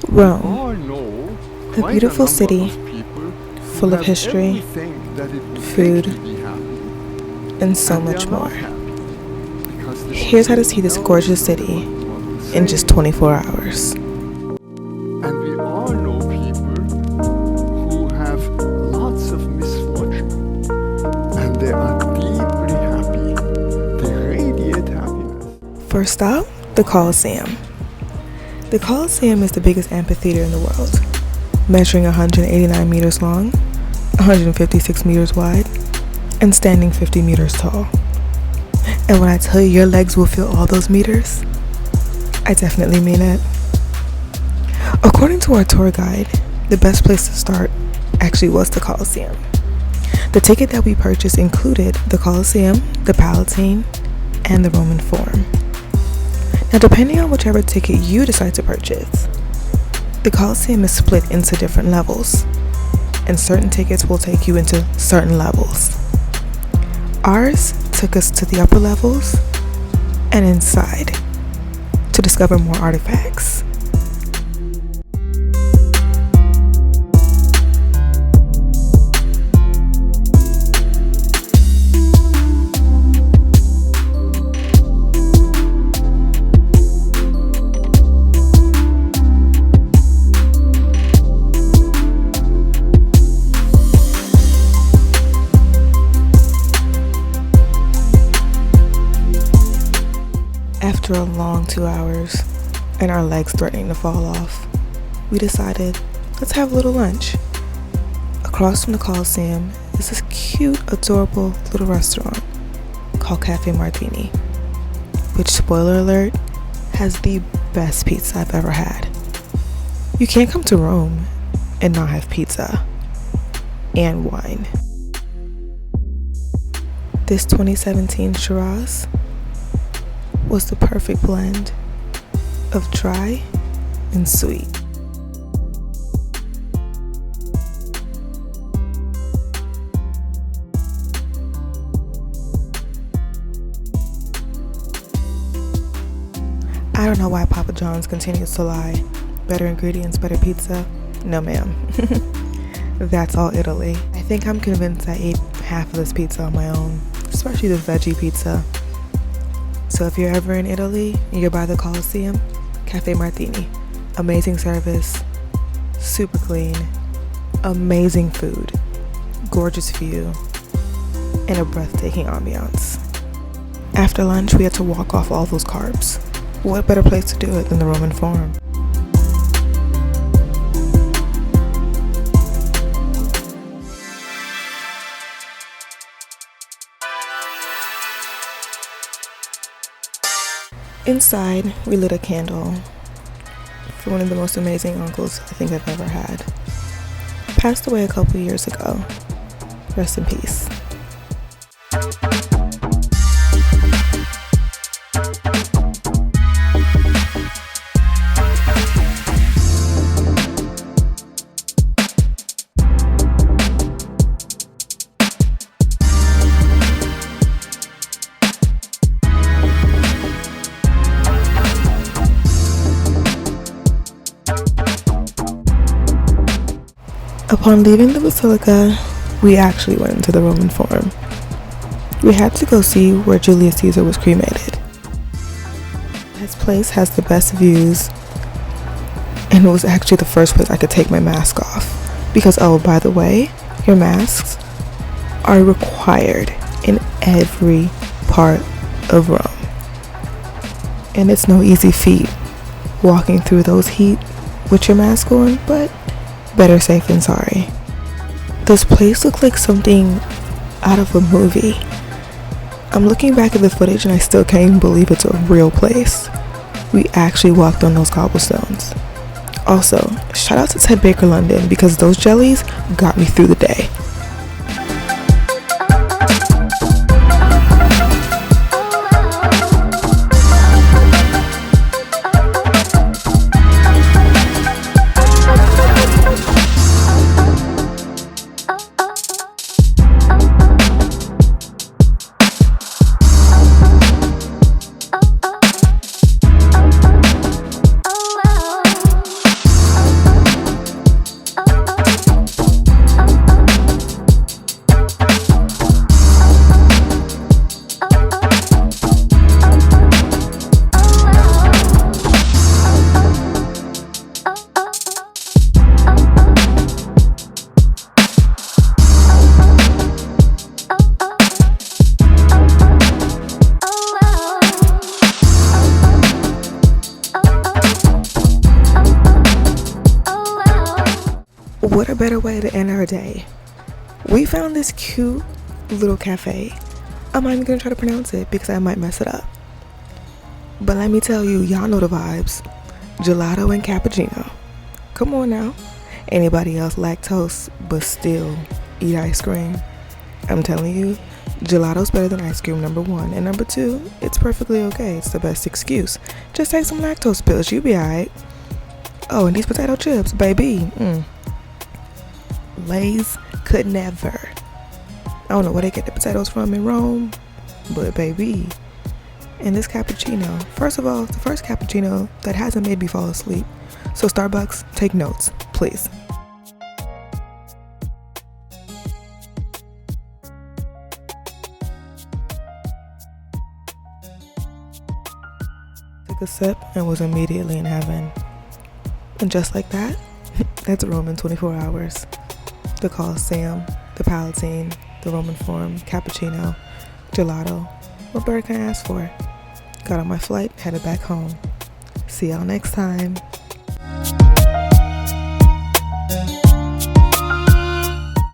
Rome, a beautiful city full of history, food, and so much more. Here's how to see this gorgeous city in just 24 hours. And we all know people who have lots of misfortune and they are deeply happy. They radiate happiness. First stop, the Colosseum. The Colosseum is the biggest amphitheater in the world, measuring 189 meters long, 156 meters wide, and standing 50 meters tall. And when I tell you your legs will feel all those meters, I definitely mean it. According to our tour guide, the best place to start actually was the Colosseum. The ticket that we purchased included the Colosseum, the Palatine, and the Roman Forum. Now, depending on whichever ticket you decide to purchase, the Colosseum is split into different levels, and certain tickets will take you into certain levels. Ours took us to the upper levels and inside to discover more artifacts. After a long 2 hours and our legs threatening to fall off, we decided, let's have a little lunch. Across from the Colosseum is this cute, adorable little restaurant called Cafe Martini, which, spoiler alert, has the best pizza I've ever had. You can't come to Rome and not have pizza and wine. This 2017 Shiraz was the perfect blend of dry and sweet. I don't know why Papa John's continues to lie. Better ingredients, better pizza? No, ma'am. That's all Italy. I think I'm convinced I ate half of this pizza on my own, especially the veggie pizza. So if you're ever in Italy and you're by the Colosseum, Cafe Martini. Amazing service, super clean, amazing food, gorgeous view, and a breathtaking ambiance. After lunch, we had to walk off all those carbs. What better place to do it than the Roman Forum? Inside, we lit a candle for one of the most amazing uncles I think I've ever had. Passed away a couple years ago. Rest in peace. Upon leaving the Basilica, we actually went into the Roman Forum. We had to go see where Julius Caesar was cremated. This place has the best views, and it was actually the first place I could take my mask off. Because, oh, by the way, your masks are required in every part of Rome. And it's no easy feat walking through those heat with your mask on, but better safe than sorry. This place looked like something out of a movie. I'm looking back at the footage and I still can't even believe it's a real place. We actually walked on those cobblestones. Also, shout out to Ted Baker London because those jellies got me through the day. what a better way to end our day. We found this cute little cafe. I'm not even gonna try to pronounce it because I might mess it up. But let me tell you, y'all know the vibes. Gelato and cappuccino. Come on now. Anybody else lactose but still eat ice cream? I'm telling you, gelato's better than ice cream, number one. And number two, it's perfectly okay. It's the best excuse. Just take some lactose pills, you be alright. Oh, and these potato chips, baby. Lay's could never. I don't know where they get the potatoes from in Rome, but baby. And this cappuccino, first of all, it's the first cappuccino that hasn't made me fall asleep. So Starbucks, take notes, please. Took a sip and was immediately in heaven. And just like that, that's Rome in 24 hours. The Colosseum, the Palatine, the Roman Forum, cappuccino, gelato. What better can I ask for? Got on my flight, headed back home. See y'all next time.